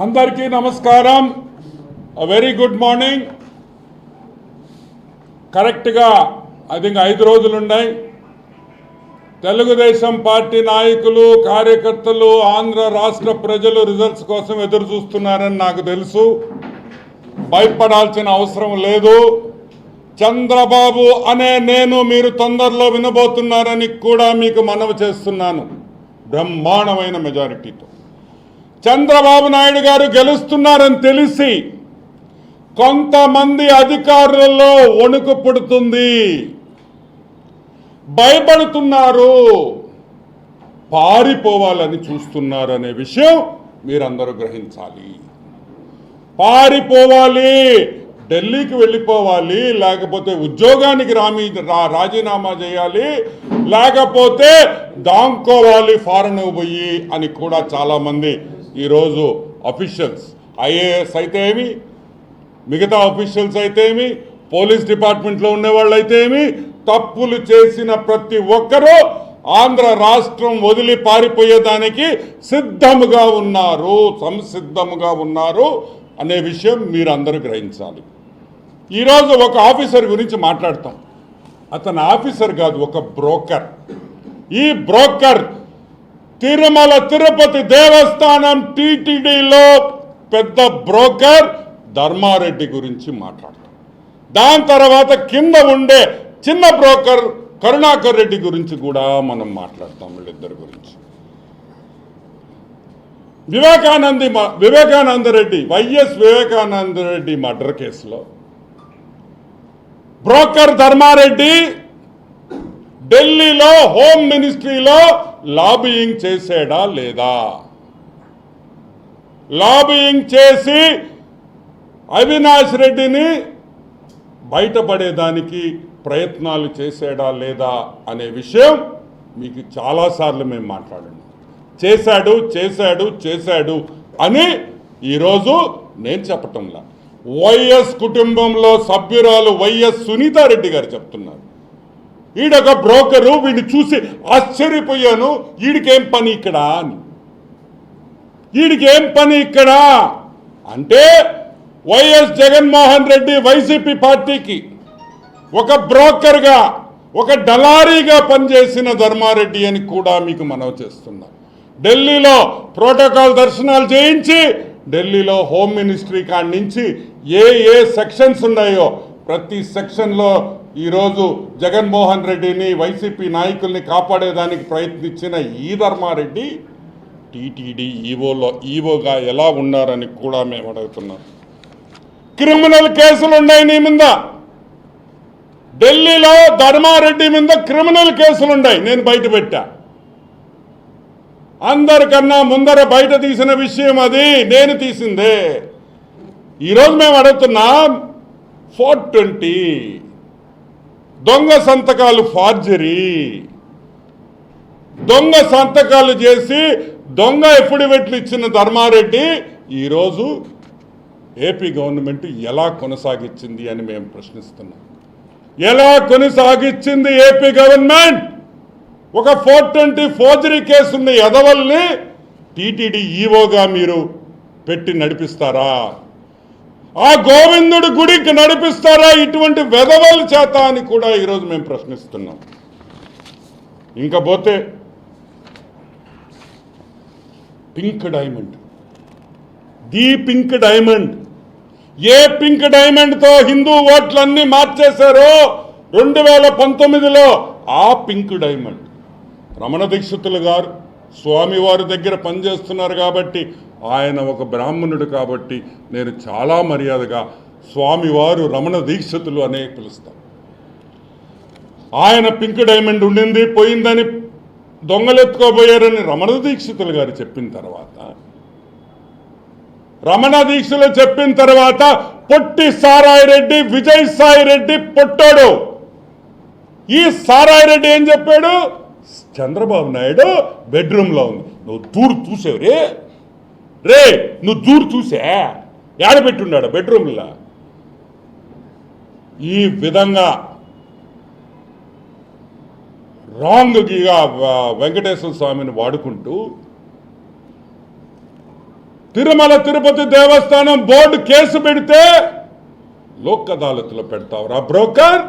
అందరికీ నమస్కారం. Very good morning. కరెక్ట్గా ఐ థింక్ 5 రోజులు ఉన్నాయి. తెలుగుదేశం పార్టీ నాయకులు, కార్యకర్తలు, ఆంధ్ర రాష్ట్ర ప్రజలు రిజల్ట్స్ కోసం ఎదురు చూస్తున్నారని నాకు తెలుసు. భయపడాల్సిన అవసరం లేదు. చంద్రబాబు అనే నేను మీరు తొందరలో వినబోతున్నారని కూడా మీకు మనవి చేస్తున్నాను. బ్రహ్మాండమైన మెజారిటీతో చంద్రబాబు నాయుడు గారు గెలుస్తున్నారని తెలిసి కొంతమంది అధికారులలో వణుకు పుడుతుంది, భయపడుతున్నారు, పారిపోవాలని చూస్తున్నారు అనే విషయం మీరందరూ గ్రహించాలి. పారిపోవాలి, ఢిల్లీకి వెళ్ళిపోవాలి, లేకపోతే ఉద్యోగానికి రాజీనామా చేయాలి, లేకపోతే దాంకోవాలి ఫారెన్ పోయి అని కూడా చాలామంది ఈరోజు అఫీషియల్స్, ఐఏఎస్ అయితే ఏమి, మిగతా అఫీషియల్స్ అయితే ఏమి, పోలీస్ డిపార్ట్మెంట్లో ఉండేవాళ్ళు అయితే ఏమి, తప్పులు చేసిన ప్రతి ఒక్కరూ ఆంధ్ర రాష్ట్రం వదిలి పారిపోయేదానికి సిద్ధముగా ఉన్నారు, సంసిద్ధముగా ఉన్నారు అనే విషయం మీరు అందరూ గ్రహించాలి. ఈరోజు ఒక ఆఫీసర్ గురించి మాట్లాడతాం. అతను ఆఫీసర్ కాదు, ఒక బ్రోకర్. ఈ బ్రోకర్ తిరుమల తిరుపతి దేవస్థానం టీటీడీలో పెద్ద బ్రోకర్ ధర్మారెడ్డి గురించి మాట్లాడతాం. దాని తర్వాత కింద ఉండే చిన్న బ్రోకర్ కరుణాకర్ రెడ్డి గురించి కూడా మనం మాట్లాడతాం. వీళ్ళిద్దరి గురించి వివేకానందరెడ్డి, వైఎస్ వివేకానందరెడ్డి మర్డర్ కేసులో బ్రోకర్ ధర్మారెడ్డి ఢిల్లీలో హోమ్ మినిస్ట్రీలో లాబియింగ్ చేసాడా లేదా, లాబియింగ్ చేసి అవినాష్ రెడ్డిని బయటపడేదానికి ప్రయత్నాలు చేసాడా లేదా అనే విషయం మీకు చాలాసార్లు మేము మాట్లాడాము. చేశాడు చేశాడు చేశాడు అని ఈరోజు నేను చెప్పటంలా, వైఎస్ కుటుంబంలో సభ్యురాలు వైఎస్ సునీతారెడ్డి గారు చెప్తున్నారు. ఈడొక బ్రోకరు, వీడిని చూసి ఆశ్చర్యపోయాను, వీడికేం పని ఇక్కడ అని. వీడికేం పని ఇక్కడ అంటే వైఎస్ జగన్మోహన్ రెడ్డి వైసీపీ పార్టీకి ఒక బ్రోకర్గా, ఒక డలారీగా పనిచేసిన ధర్మారెడ్డి అని కూడా మీకు మనవి చేస్తున్నా. ఢిల్లీలో ప్రోటోకాల్ దర్శనాలు చేయించి ఢిల్లీలో హోమ్ మినిస్ట్రీ కాడి నుంచి ఏ సెక్షన్స్ ఉన్నాయో ప్రతి సెక్షన్లో ఈరోజు జగన్మోహన్ రెడ్డిని, వైసీపీ నాయకుల్ని కాపాడేదానికి ప్రయత్నించిన ఈ ధర్మారెడ్డి టీటీడీ ఈవోగా ఎలా ఉన్నారని కూడా మేము అడుగుతున్నాం. క్రిమినల్ కేసులు ఉన్నాయి నీ మీద. ఢిల్లీలో ధర్మారెడ్డి మీద క్రిమినల్ కేసులు ఉన్నాయి, నేను బయట పెట్టా. అందరికన్నా ముందర బయట తీసిన విషయం అది, నేను తీసిందే. ఈరోజు మేము అడుగుతున్నాం, 420 దొంగ సంతకాలు, ఫార్జరీ, దొంగ సంతకాలు చేసి దొంగ ఎఫిడవిట్లు ఇచ్చిన ధర్మారెడ్డి ఈరోజు ఏపీ గవర్నమెంట్ ఎలా కొనసాగించింది అని మేము ప్రశ్నిస్తున్నాం. ఎలా కొనసాగించింది ఏపీ గవర్నమెంట్? ఒక 420 ఫోర్జరీ కేసున్న ఎదవల్ని టీటీడీ ఈవోగా మీరు పెట్టి నడిపిస్తారా? ఆ గోవిందుడి గుడికి నడిపిస్తారా ఇటువంటి వెధవల చేత అని కూడా ఈరోజు మేము ప్రశ్నిస్తున్నాం. ఇంకా పోతే pink diamond, the pink diamond, ఏ పింక్ డైమండ్తో హిందూ ఓట్లన్నీ మార్చేశారో 2019లో ఆ పింక్ డైమండ్. రమణ దీక్షితులు గారు స్వామివారి దగ్గర పనిచేస్తున్నారు కాబట్టి, ఆయన ఒక బ్రాహ్మణుడు కాబట్టి నేను చాలా మర్యాదగా స్వామివారు రమణ దీక్షితులు అనే పిలుస్తాను. ఆయన పింక్ డైమండ్ ఉండింది, పోయిందని దొంగలెత్తుకోబోయారని రమణ దీక్షితులు గారు చెప్పిన తర్వాత, రమణ దీక్షలు చెప్పిన తర్వాత పొట్టి సారాయి రెడ్డి, విజయసాయి రెడ్డి పొట్టాడు. ఈ సారాయి రెడ్డి ఏం చెప్పాడు? చంద్రబాబు నాయుడు బెడ్రూమ్లో ఉంది. నువ్వు దూరు చూసావు రే, నువ్వు దూరు చూసా, ఏడబెట్టున్నాడు బెడ్రూమ్లో. ఈ విధంగా రాంగ్గా వెంకటేశ్వర స్వామిని వాడుకుంటూ తిరుమల తిరుపతి దేవస్థానం బోర్డు కేసు పెడితే లోక్ అదాలత్లో పెడతావురా బ్రోకర్?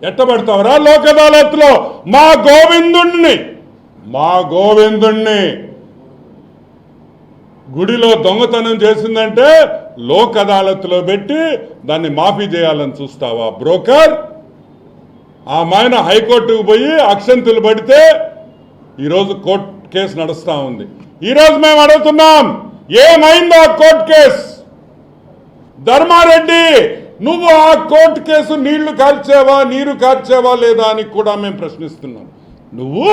ఎట్ట పెడతావురా లోక్ అదాలత్లో? మా గోవిందుణ్ణి గుడిలో దొంగతనం చేసిందంటే లోక్ అదాలత్లో పెట్టి దాన్ని మాఫీ చేయాలని చూస్తావా బ్రోకర్? ఆ మాయన హైకోర్టుకు పోయి అక్షంతులు పడితే ఈరోజు కోర్టు కేసు నడుస్తూ ఉంది. ఈరోజు మేము అడుగుతున్నాం, ఏమైందో ఆ కోర్టు కేసు? ధర్మారెడ్డి, నువ్వు ఆ కోర్టు కేసు నీళ్లు కార్చేవా లేదా అని కూడా మేము ప్రశ్నిస్తున్నాం. నువ్వు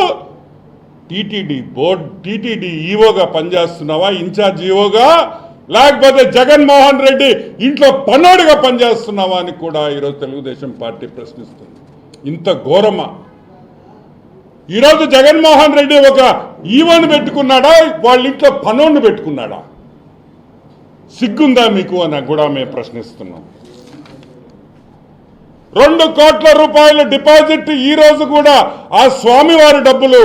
టీటీడీ ఈవోగా పనిచేస్తున్నావా, ఇన్ఛార్జ్ ఈవోగా, లేకపోతే జగన్మోహన్ రెడ్డి ఇంట్లో పన్నోడుగా పనిచేస్తున్నావా అని కూడా ఈరోజు తెలుగుదేశం పార్టీ ప్రశ్నిస్తుంది. ఇంత ఘోరమా? ఈరోజు జగన్మోహన్ రెడ్డి ఒక ఈవోని పెట్టుకున్నాడా, వాళ్ళ ఇంట్లో పనోడిని పెట్టుకున్నాడా? సిగ్గుందా మీకు అని కూడా మేము ప్రశ్నిస్తున్నాం. 2 కోట్ల రూపాయలు డిపాజిట్ ఈ రోజు కూడా ఆ స్వామివారి డబ్బులు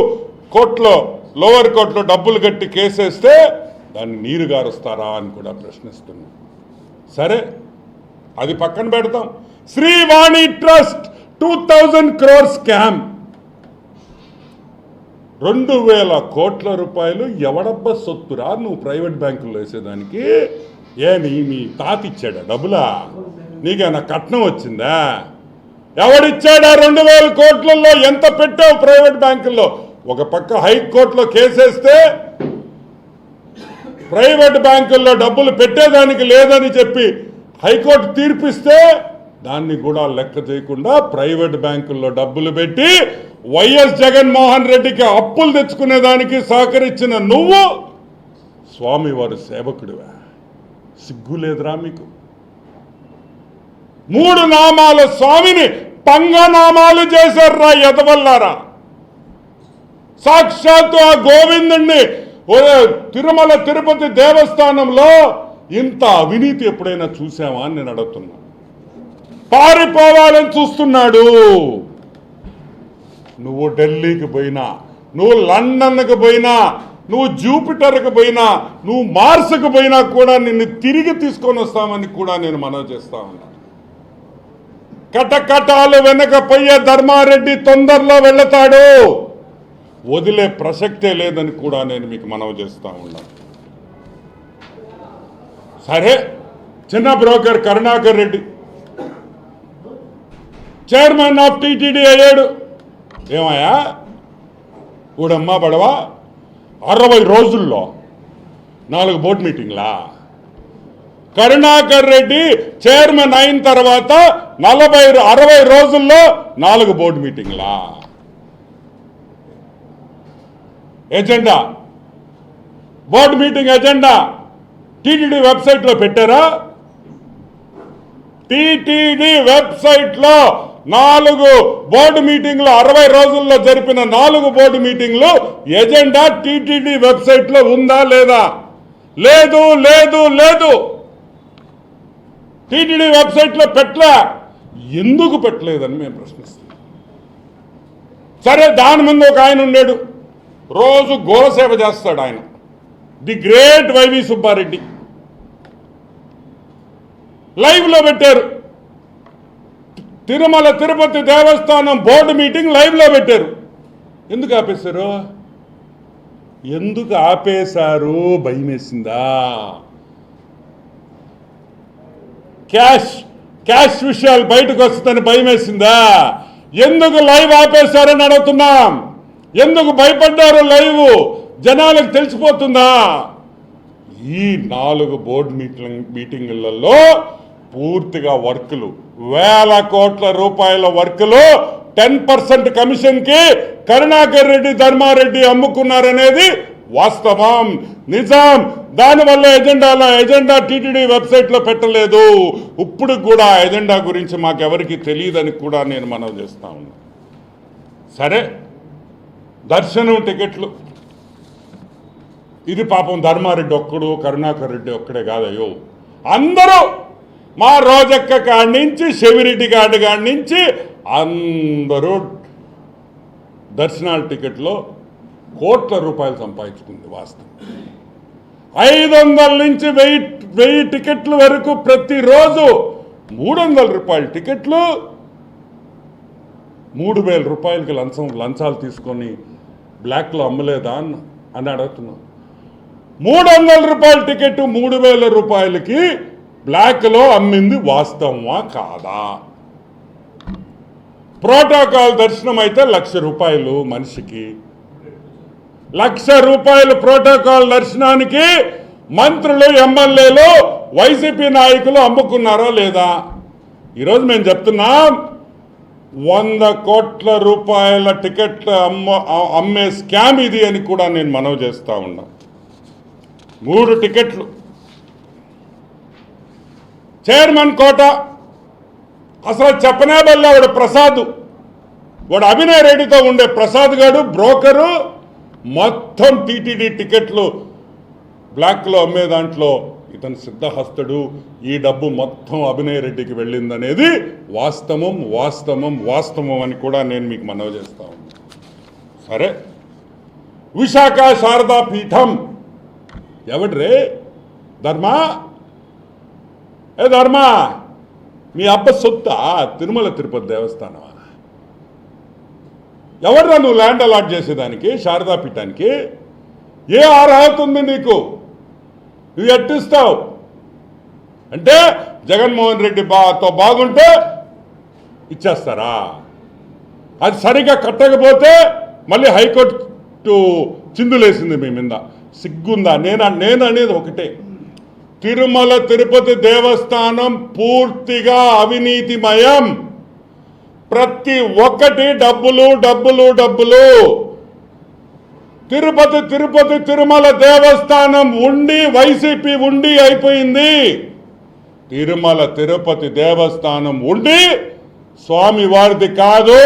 లోవర్ కోర్టులో డబ్బులు కట్టి కేసేస్తే దాన్ని నీరు గారుస్తారా అని కూడా ప్రశ్నిస్తున్నాం. సరే, అది పక్కన పెడతాం. శ్రీవాణి ట్రస్ట్ 2000 crore స్కామ్, 2000 కోట్ల రూపాయలు ఎవడబ్బా సొత్తురా నువ్వు ప్రైవేట్ బ్యాంకుల్లో వేసేదానికి? మీ తాత ఇచ్చాడా డబ్బులా? నీకేనా కట్నం వచ్చిందా? ఎవడిచ్చాడా? 2000 కోట్లలో ఎంత పెట్టావు ప్రైవేట్ బ్యాంకుల్లో? ఒక పక్క హైకోర్టులో కేసేస్తే ప్రైవేట్ బ్యాంకుల్లో డబ్బులు పెట్టేదానికి లేదని చెప్పి హైకోర్టు తీర్పిస్తే దాన్ని కూడా లెక్క చేయకుండా ప్రైవేట్ బ్యాంకుల్లో డబ్బులు పెట్టి వైఎస్ జగన్మోహన్ రెడ్డికి అప్పులు తెచ్చుకునేదానికి సహకరించిన నువ్వు స్వామివారి సేవకుడివా? సిగ్గు లేదురా మీకు? 3 నామాల స్వామిని పంగనామాలు చేశారా ఎదవల్లారా? సాక్షాత్తు ఆ గోవిందుణ్ణి తిరుమల తిరుపతి దేవస్థానంలో ఇంత అవినీతి ఎప్పుడైనా చూసావా అని నేను అడుగుతున్నా. పారిపోవాలని చూస్తున్నాడు. నువ్వు ఢిల్లీకి పోయినా, నువ్వు లండన్కి పోయినా, నువ్వు జూపిటర్కి పోయినా, నువ్వు మార్స్కి పోయినా కూడా నిన్ను తిరిగి తీసుకొని వస్తామని కూడా నేను మనవి చేస్తా ఉన్నా. కటకటాలు వెనక పోయే ధర్మారెడ్డి తొందరలో వెళతాడు, వదిలే ప్రసక్తే లేదని కూడా నేను మీకు మనవి చేస్తా ఉన్నా. సరే, చిన్న broker Karunakar Reddy chairman of TTD అయ్యాడు. ఏమయ్యా ఊడమ్మా పడవా? 60 రోజుల్లో 4 బోర్డు మీటింగ్లా? కరుణాకర్ రెడ్డి చైర్మన్ అయిన తర్వాత 60 రోజుల్లో 4 బోర్డు మీటింగ్లా? Agenda, board meeting agenda TTD వెబ్సైట్లో పెట్టారా? టీటీడీ వెబ్సైట్లో 4 బోర్డు మీటింగ్లు, 60 రోజుల్లో జరిపిన 4 బోర్డు మీటింగ్లు ఎజెండా టీటీడీ వెబ్సైట్లో ఉందా లేదా? లేదు లేదు లేదు. టీటీడీ వెబ్సైట్లో పెట్టలే. ఎందుకు పెట్టలేదని మేము ప్రశ్నిస్తున్నాం. సరే, దాని ముందు ఒక ఆయన ఉండాడు, రోజు గోసేవ చేస్తాడు ఆయన, ది గ్రేట్ వైవి సుబ్బారెడ్డి. లైవ్లో పెట్టారు. తిరుమల తిరుపతి దేవస్థానం బోర్డు మీటింగ్ లైవ్లో పెట్టారు. ఎందుకు ఆపేశారు? భయమేసిందా? క్యాష్ విషయాలు బయటకు వస్తుందని భయమేసిందా? ఎందుకు లైవ్ ఆపేశారని అడుగుతున్నాం. ఎందుకు భయపడ్డారు? లైవ్ జనాలకు తెలిసిపోతుందా? ఈ 4 బోర్డు మీటింగులలో పూర్తిగా వర్కులు, 1000 కోట్ల రూపాయల వర్కులు 10% కమిషన్కి కరుణాకర్ రెడ్డి, ధర్మారెడ్డి అమ్ముకున్నారనేది వాస్తవం, నిజం. దానివల్ల ఎజెండా టీటీడీ వెబ్సైట్లో పెట్టలేదు. ఇప్పుడు కూడా ఎజెండా గురించి మాకెవరికి తెలియదని కూడా నేను మనవి చేస్తా ఉన్నా. సరే, దర్శనం టికెట్లు, ఇది పాపం ధర్మారెడ్డి ఒక్కడు, కరుణాకర్ రెడ్డి ఒక్కడే కాదయ్యో, అందరూ మా రోజక్క కాడి నుంచి శివిరెడ్డి కాడి నుంచి అందరూ దర్శనాల టికెట్లో కోట్ల రూపాయలు సంపాదించుకుంది వాస్తవం. 500 నుంచి 1000 టికెట్ల వరకు ప్రతిరోజు 300 రూపాయల టికెట్లు 3000 రూపాయలకి లంచాలు తీసుకొని బ్లాక్లో అమ్మలేదా అని అడుగుతున్నాం. 300 రూపాయల టికెట్ 3000 రూపాయలకి బ్లాక్లో అమ్మింది వాస్తవమా కాదా? ప్రోటోకాల్ దర్శనం అయితే 1,00,000 రూపాయలు మనిషికి. 1,00,000 రూపాయలు ప్రోటోకాల్ దర్శనానికి మంత్రులు, ఎమ్మెల్యేలు, వైసీపీ నాయకులు అమ్ముకున్నారా లేదా? ఈరోజు మేము చెప్తున్నాం, 100 కోట్ల రూపాయల టికెట్లు అమ్మే స్కామ్ ఇది అని కూడా నేను మనవి చేస్తా ఉన్నా. 3 టికెట్లు చైర్మన్ కోట అసలు చెప్పనే బల్లే వాడు ప్రసాద్, వాడు అభినయ్ రెడ్డితో ఉండే ప్రసాద్ గారు బ్రోకరు, మొత్తం టీటీడీ టికెట్లు బ్లాక్లో అమ్మే దాంట్లో ఇతను సిద్ధహస్తుడు. ఈ డబ్బు మొత్తం అభినయ్ రెడ్డికి వెళ్ళిందనేది వాస్తవం వాస్తవం వాస్తవం అని కూడా నేను మీకు మనవి చేస్తా ఉన్నా. సరే, విశాఖ శారదా పీఠం ఎవడ్రే? ధర్మా, ఏ ధర్మా, మీ అబ్బ సొత్తా తిరుమల తిరుపతి దేవస్థానం? ఎవర్రా నువ్వు ల్యాండ్ అలాట్ చేసేదానికి శారదా పీఠానికి? ఏ అర్హత ఉంది నీకు? నువ్వు ఎట్టిస్తావు? అంటే జగన్మోహన్ రెడ్డి బాగుంటే ఇచ్చేస్తారా? అది సరిగా కట్టకపోతే మళ్ళీ హైకోర్టు చిందులేసింది మీ మీద. సిగ్గుందా? నేను అనేది ఒకటే, తిరుమల తిరుపతి దేవస్థానం పూర్తిగా అవినీతిమయం. ప్రతి ఒక్కటి డబ్బులు డబ్బులు డబ్బులు. తిరుపతి తిరుమల దేవస్థానం ఉండి వైసీపీ ఉండి అయిపోయింది. తిరుమల తిరుపతి దేవస్థానం ఉండి స్వామివారిది కాదు,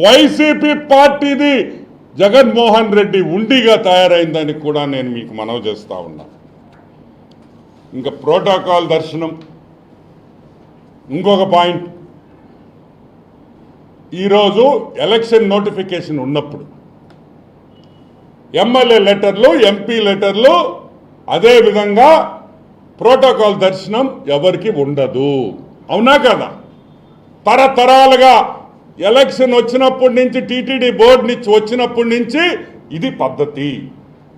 వైసీపీ పార్టీది జగన్మోహన్ రెడ్డి ఉండిగా తయారైందని కూడా నేను మీకు మనవి చేస్తా ఉన్నా. ఇంకా ప్రోటోకాల్ దర్శనం ఇంకొక పాయింట్. ఈరోజు ఎలక్షన్ నోటిఫికేషన్ ఉన్నప్పుడు ఎమ్మెల్యే లెటర్లు, ఎంపీ లెటర్లు, అదేవిధంగా ప్రోటోకాల్ దర్శనం ఎవరికి ఉండదు. అవునా కదా? తరతరాలుగా ఎలక్షన్ వచ్చినప్పటి నుంచి, టీటీడీ బోర్డు నుంచి వచ్చినప్పటి నుంచి ఇది పద్ధతి.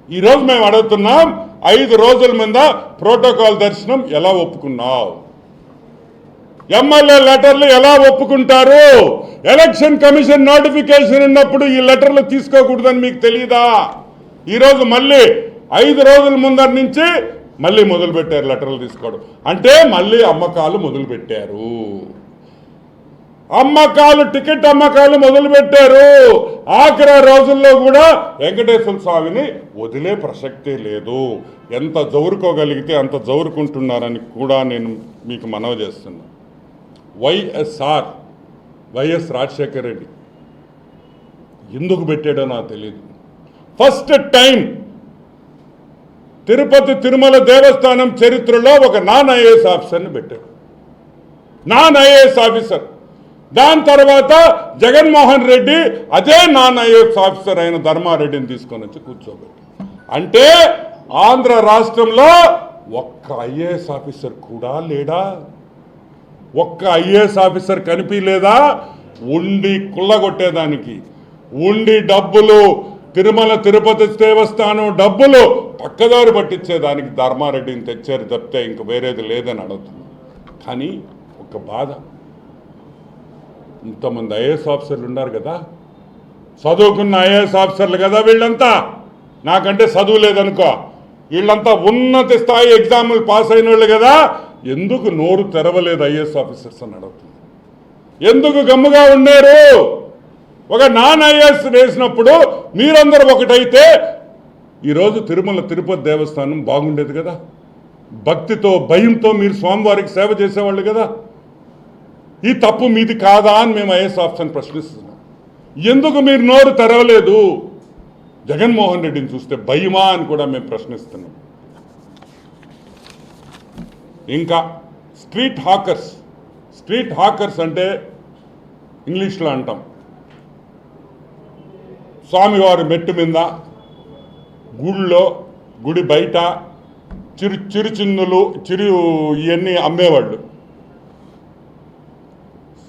ఈరోజు మేము అడుగుతున్నాం, 5 రోజుల మీద ప్రోటోకాల్ దర్శనం ఎలా ఒప్పుకున్నావు? ఎమ్మెల్యే లెటర్లు ఎలా ఒప్పుకుంటారు? ఎలక్షన్ కమిషన్ నోటిఫికేషన్ ఉన్నప్పుడు ఈ లెటర్లు తీసుకోకూడదని మీకు తెలియదా? ఈరోజు మళ్ళీ 5 రోజుల ముందర నుంచి మళ్ళీ మొదలుపెట్టారు లెటర్లు తీసుకోవడం. అంటే మళ్ళీ అమ్మకాలు మొదలుపెట్టారు. టికెట్ అమ్మకాలు మొదలుపెట్టారు. ఆఖరి రోజుల్లో కూడా వెంకటేశ్వర స్వామిని వదిలే ప్రసక్తే లేదు. ఎంత జౌరుకోగలిగితే అంత జౌరుకుంటున్నారని కూడా నేను మీకు మనవి చేస్తున్నా. వైఎస్ రాజశేఖర రెడ్డి ఎందుకు పెట్టాడో నాకు తెలియదు. ఫస్ట్ టైం తిరుమల దేవస్థానం చరిత్రలో ఒక నాన్ ఐఏఎస్ ఆఫీసర్ని పెట్టాడు. Non IAS officer. దాని తర్వాత జగన్మోహన్ రెడ్డి అదే నాన్ ఐఏఎస్ ఆఫీసర్ అయిన ధర్మారెడ్డిని తీసుకొని వచ్చి కూర్చోబెట్టి. అంటే ఆంధ్ర రాష్ట్రంలో ఒక్క ఐఏఎస్ ఆఫీసర్ కూడా లేడా? ఒక్క ఐఏఎస్ ఆఫీసర్ కనిపించలేదా? ఉండి కుళ్ళగొట్టేదానికి, ఉండి డబ్బులు, తిరుమల తిరుపతి దేవస్థానం డబ్బులు పక్కదారి పట్టించేదానికి ధర్మారెడ్డిని తెచ్చారు తప్పితే ఇంక వేరేది లేదని అడుగుతున్నాను. కానీ ఒక బాధ, ఇంతమంది ఐఏఎస్ ఆఫీసర్లు ఉన్నారు కదా, చదువుకున్న ఐఏఎస్ ఆఫీసర్లు కదా వీళ్ళంతా. నాకంటే చదువు లేదనుకో, వీళ్ళంతా ఉన్నత స్థాయి ఎగ్జాములు పాస్ అయిన వాళ్ళు కదా. ఎందుకు నోరు తెరవలేదు ఐఏఎస్ ఆఫీసర్స్ అని అడుగుతుంది. ఎందుకు గమ్ముగా ఉన్నారు? ఒక నాన్ ఐఏఎస్ వేసినప్పుడు మీరందరూ ఒకటైతే ఈరోజు తిరుమల తిరుపతి దేవస్థానం బాగుండేది కదా. భక్తితో, భయంతో మీరు స్వామివారికి సేవ చేసేవాళ్ళు కదా. ఈ తప్పు మీది కాదా అని మేము ఐఏఎస్ ఆఫీసర్ని ప్రశ్నిస్తున్నాం. ఎందుకు మీరు నోరు తెరవలేదు? జగన్మోహన్ రెడ్డిని చూస్తే భయమా అని కూడా మేము ప్రశ్నిస్తున్నాం. ఇంకా స్ట్రీట్ హాకర్స్ అంటే ఇంగ్లీష్లో అంటాం, స్వామివారి మెట్టు మీద, గుళ్ళో, గుడి బయట, చిరుచిన్నులు ఇవన్నీ అమ్మేవాళ్ళు,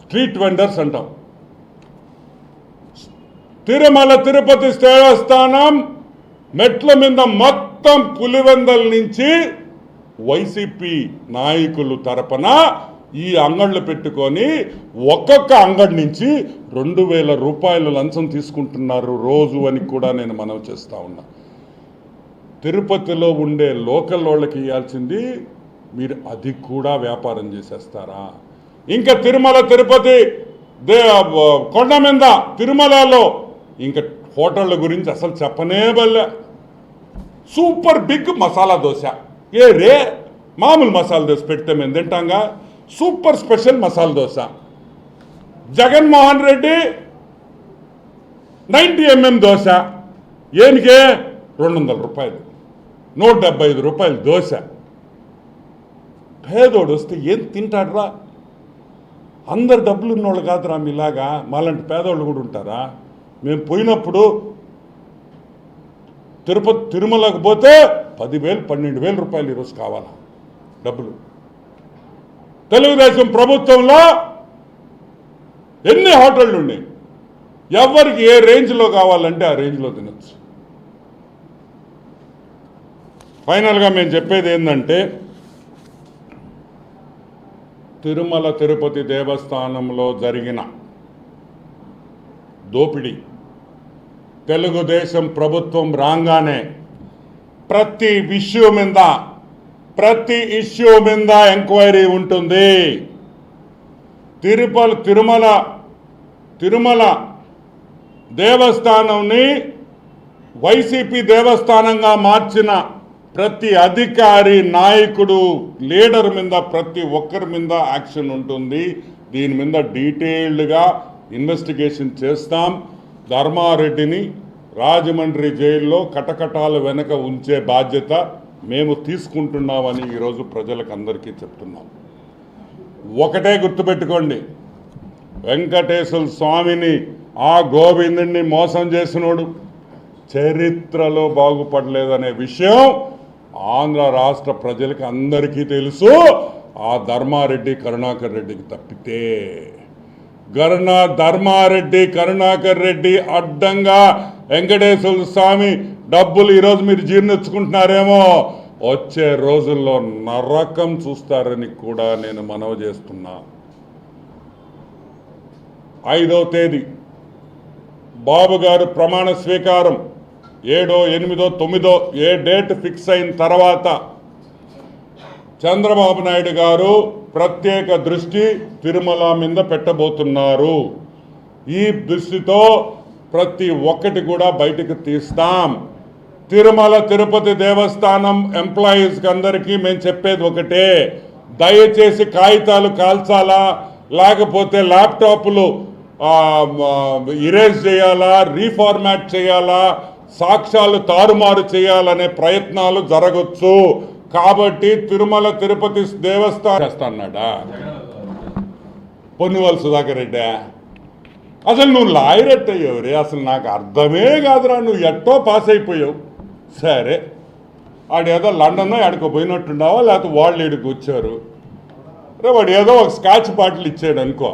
స్ట్రీట్ వెండర్స్ అంటాం. తిరుమల తిరుపతి దేవస్థానం మెట్ల మీద మొత్తం పులివెందల నుంచి వైసీపీ నాయకులు తరపున ఈ అంగళ్ళు పెట్టుకొని ఒక్కొక్క అంగడి నుంచి 2000 రూపాయలు లంచం తీసుకుంటున్నారు రోజు అని కూడా నేను మనవి చేస్తా ఉన్నా. తిరుపతిలో ఉండే లోకల్ వాళ్ళకి ఇవ్వాల్సింది మీరు అది కూడా వ్యాపారం చేసేస్తారా? ఇంకా తిరుమల తిరుపతి కొండ మీద తిరుమలలో ఇంకా హోటళ్ళ గురించి అసలు చెప్పనే బల్లే. సూపర్ బిగ్ మసాలా దోశ, ఏ రే మామూలు మసాలా దోశ పెడితే మేము తింటాంగా, super special masala dosa. Jaganmohan Reddy 90 mm dosa ఏనికే 200 రూపాయలు, 175 రూపాయలు దోశ. పేదోడు వస్తే ఏం తింటాడ్రా? అందరు డబ్బులు ఉన్నోళ్ళు కాదురా మీలాగా, మాలాంటి పేదోళ్ళు కూడా ఉంటారా? మేము పోయినప్పుడు తిరుమలకు పోతే 10,000 12,000 రూపాయలు ఈరోజు కావాలా డబ్బులు. తెలుగుదేశం ప్రభుత్వంలో ఎన్ని హోటళ్ళు ఉన్నాయి, ఎవరికి ఏ రేంజ్లో కావాలంటే ఆ రేంజ్లో తినచ్చు. ఫైనల్గా మేము చెప్పేది ఏంటంటే, తిరుమల తిరుపతి దేవస్థానంలో జరిగిన దోపిడీ తెలుగుదేశం ప్రభుత్వం రాగానే ప్రతి ఇష్యూ మీద ఎంక్వైరీ ఉంటుంది. తిరుమల దేవస్థానంని వైసీపీ దేవస్థానంగా మార్చిన ప్రతి అధికారి, నాయకుడు, లీడర్ మీద ప్రతి ఒక్కరి మీద యాక్షన్ ఉంటుంది. దీని మీద డీటెయిల్డ్గా ఇన్వెస్టిగేషన్ చేస్తాం. ధర్మారెడ్డిని రాజమండ్రి జైల్లో కటకటాల వెనక ఉంచే బాధ్యత మేము తీసుకుంటున్నామని ఈరోజు ప్రజలకు అందరికీ చెప్తున్నాం. ఒకటే గుర్తుపెట్టుకోండి, వెంకటేశ్వర స్వామిని ఆ గోవిందుని మోసం చేసినోడు చరిత్రలో బాగుపడలేదనే విషయం ఆంధ్ర రాష్ట్ర ప్రజలకు అందరికీ తెలుసు. ఆ ధర్మారెడ్డి కరుణాకర్ రెడ్డికి తప్పితే ధర్మారెడ్డి కరుణాకర్ రెడ్డి అడ్డంగా వెంకటేశ్వర స్వామి డబ్బులు ఈరోజు మీరు జీర్ణించుకుంటున్నారేమో, వచ్చే రోజుల్లో నరకం చూస్తారని కూడా నేను మనవి చేస్తున్నా. 5వ తేదీ బాబు గారు ప్రమాణ స్వీకారం 7, 8, 9 ఏ డేట్ ఫిక్స్ అయిన తర్వాత చంద్రబాబు నాయుడు గారు ప్రత్యేక దృష్టి తిరుమల మీద పెట్టబోతున్నారు. ఈ దృష్టితో ప్రతి ఒక్కటి కూడా బయటకు తీస్తాం. తిరుమల తిరుపతి దేవస్థానం ఎంప్లాయీస్కి అందరికీ మేము చెప్పేది ఒకటే, దయచేసి కాగితాలు కాల్చాలా, లేకపోతే ల్యాప్టాప్లు ఇరేజ్ చేయాలా, రీఫార్మాట్ చేయాలా, సాక్ష్యాలు తారుమారు చేయాలనే ప్రయత్నాలు జరగచ్చు. కాబట్టి తిరుమల తిరుపతి దేవస్థానం చేస్తాడా పొన్నువల్ సుధాకర్ రెడ్డి? అసలు నువ్వు లాయరెట్ అయ్యావు రే, అసలు నాకు అర్థమే కాదురా. నువ్వు ఎట్టో పాస్ అయిపోయావు. సరే, ఆడేదో లండన్ ఆడికి పోయినట్టున్నావా, లేకపోతే వాళ్ళు ఈడికి వచ్చారు రే, వాడు ఏదో ఒక స్కాచ్ బాటిల్ ఇచ్చాడు అనుకో,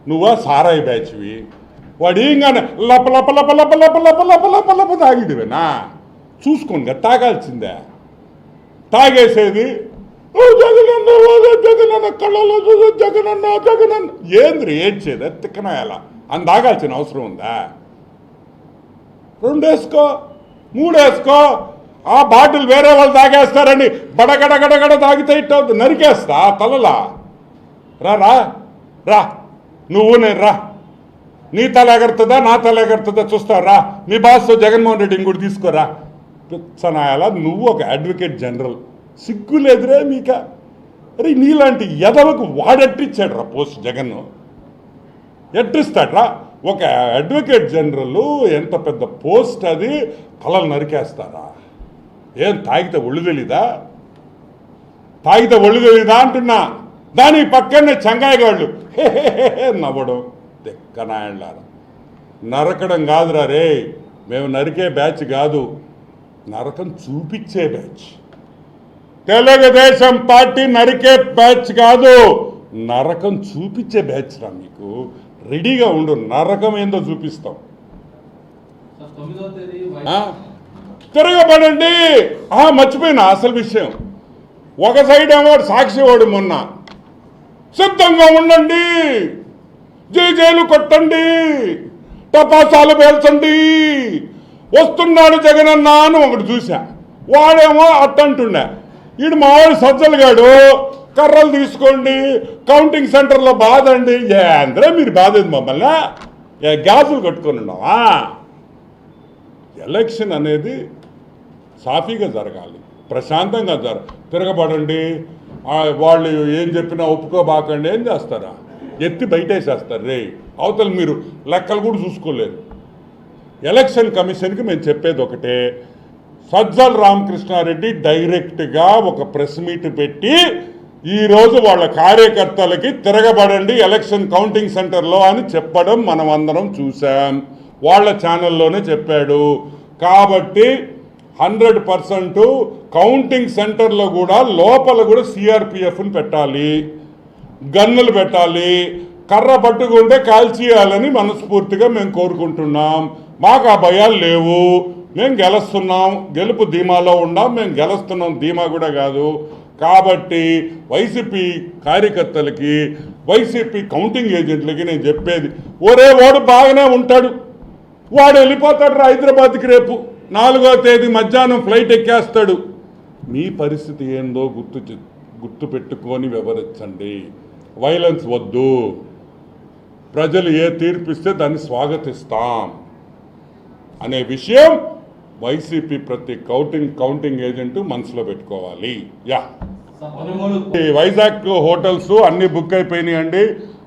నువ్వా సారాయి బ్యాచ్వి. వాడు ఏంగానే లప లప లప లప లప లప లప లప లప తాగిడివేనా? చూసుకోండి, తాగాల్సిందే. తాగేసేది జగనన్న జగనన్న కళ్ళలో చూసి జగనన్న జగనన్న ఏంద్రి ఏడ్చేది తిక్కనాయాల అని తాగాల్సిన అవసరం ఉందా? 2 వేసుకో, 3 వేసుకో. ఆ బాటిల్ వేరే వాళ్ళు తాగేస్తారని బడగడగడగడ తాగితే ఇట్ట నరికేస్తా తలలా. రా రా రా, నువ్వు నేను రా, నీ తల ఎగరుతుందా నా తల ఎగరుతుందా చూస్తారా? మీ బాస్తో జగన్మోహన్ రెడ్డి ఇంకోటి తీసుకోరా. పిచ్చనాయాల, నువ్వు ఒక అడ్వకేట్ జనరల్, సిగ్గులేదురే మీక? అరే నీలాంటి ఎదవకు వాడెట్టిచ్చాడు రా పోస్ట్ జగన్. ఎట్టిస్తాడ్రా? ఒక అడ్వకేట్ జనరల్ ఎంత పెద్ద పోస్ట్, అది తలలు నరికేస్తారా? ఏం తాగితే ఒళ్ళు తెలీదా? తాగితే ఒళ్ళు తెలీదా అంటున్నా. దాని పక్కనే చంగాయగాళ్ళు నవ్వడం దెక్కనాయళ్ళారా. నరకడం కాదురా రే, మేము నరికే బ్యాచ్ కాదు, నరకం చూపించే బ్యాచ్. తెలుగుదేశం పార్టీ నరికే బ్యాచ్ కాదు, నరకం చూపించే బ్యాచ్ రా. మీకు రెడీగా ఉండు, నరకం ఏందో చూపిస్తాం. తిరగబడండి. మర్చిపోయినా అసలు విషయం. ఒక సైడ్ ఏమో సాక్షివాడు మొన్న, సిద్ధంగా ఉండండి, జైలు కొట్టండి, టపాసాలు పేల్చండి, వస్తున్నాడు జగనన్న అని ఒకటి చూసా. వాడేమో అట్టంటుండే. ఈడు మావాడు సజ్జలుగాడు, కర్రలు తీసుకోండి, కౌంటింగ్ సెంటర్లో బాధండి. అందరూ మీరు బాధేది మమ్మల్ని, గ్యాసులు కట్టుకొని ఉన్నావా? ఎలక్షన్ అనేది సాఫీగా జరగాలి, ప్రశాంతంగా తిరగబడండి. వాళ్ళు ఏం చెప్పినా ఒప్పుకోబాకండి. ఏం చేస్తారా? ఎత్తి బయటేసేస్తారు రే. అవతల మీరు లెక్కలు కూడా చూసుకోలేరు. ఎలక్షన్ కమిషన్కి మేము చెప్పేది ఒకటే, సజ్జల రామకృష్ణారెడ్డి డైరెక్ట్గా ఒక ప్రెస్ మీట్ పెట్టి ఈరోజు వాళ్ళ కార్యకర్తలకి తిరగబడండి ఎలక్షన్ కౌంటింగ్ సెంటర్లో అని చెప్పడం మనం అందరం చూసాం. వాళ్ళ ఛానల్లోనే చెప్పాడు. కాబట్టి 100% కౌంటింగ్ సెంటర్లో కూడా లోపల కూడా సిఆర్పిఎఫ్ని పెట్టాలి, గన్నులు పెట్టాలి, కర్ర పట్టుకుంటే కాల్చేయాలని మనస్ఫూర్తిగా మేము కోరుకుంటున్నాం. మాకు ఆ భయాలు లేవు. మేము గెలుస్తున్నాం, గెలుపు ధీమాలో ఉన్నాం. మేము గెలుస్తున్నాం, ధీమా కూడా కాదు. కాబట్టి వైసీపీ కార్యకర్తలకి, వైసీపీ కౌంటింగ్ ఏజెంట్లకి నేను చెప్పేది, ఒరే వాడు బాగానే ఉంటాడు, వాడు వెళ్ళిపోతాడు హైదరాబాద్కి రేపు 4వ తేదీ మధ్యాహ్నం ఫ్లైట్ ఎక్కేస్తాడు. మీ పరిస్థితి ఏందో గుర్తు పెట్టుకొని వివరించండి. వైలెన్స్ వద్దు. ప్రజలు ఏ తీర్పిస్తే దాన్ని స్వాగతిస్తాం అనే విషయం వైసీపీ ప్రతి కౌంటింగ్ ఏజెంట్ మనసులో పెట్టుకోవాలి. వైజాగ్ హోటల్స్ అన్ని బుక్ అయిపోయినాయండి.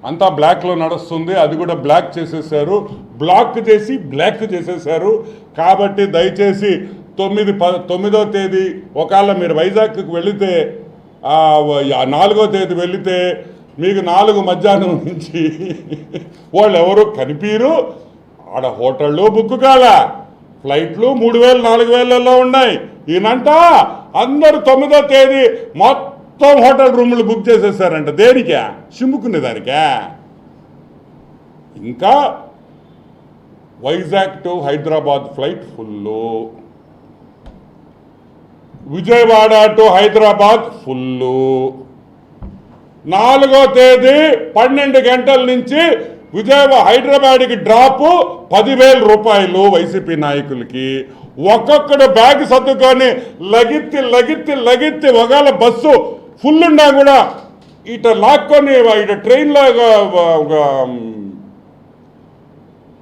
అంతా బ్లాక్లో నడుస్తుంది. అది కూడా బ్లాక్ చేసేసారు, బ్లాక్ చేసేసారు. కాబట్టి దయచేసి 9వ తేదీ ఒకవేళ మీరు వైజాగ్కి వెళితే, 4వ తేదీ వెళితే మీకు 4 మధ్యాహ్నం నుంచి వాళ్ళు ఎవరు కనిపించరు. ఆడ హోటళ్ళు బుక్ కాలా, ఫ్లైట్లు 3000 4000లలో ఉన్నాయి. ఈయనంట అందరూ 9వ తేదీ మొత్తం హోటల్ రూములు బుక్ చేసేసారంట. దేనికా? చిమ్ముకునే దానికా? ఇంకా Vizag to Hyderabad flight full, Vijayawada to Hyderabad full. 4వ తేదీ 12 గంటల నుంచి హైదరాబాద్కి డ్రాపు 10,000 రూపాయలు వైసీపీ నాయకులకి. ఒక్కొక్కడు బ్యాగ్ సర్దుకొని లగిత్తి ఒకవేళ బస్సు ఫుల్ ఉన్నా కూడా ఇట లాక్కొని ఇట ట్రైన్లో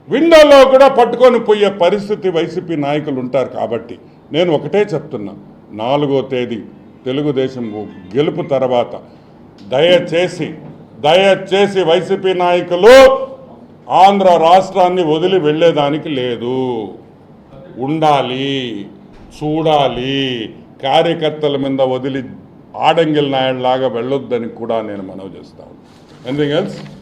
విండోలో కూడా పట్టుకొని పోయే పరిస్థితి వైసీపీ నాయకులు ఉంటారు. కాబట్టి నేను ఒకటే చెప్తున్నా, 4వ తేదీ తెలుగుదేశం గెలుపు తర్వాత దయచేసి వైసీపీ నాయకులు ఆంధ్ర రాష్ట్రాన్ని వదిలి వెళ్ళేదానికి లేదు. ఉండాలి, చూడాలి. కార్యకర్తల మీద వదిలి ఆడంగిల్ నాయుడు లాగా వెళ్ళొద్దని కూడా నేను మనవి చేస్తాను. Anything else?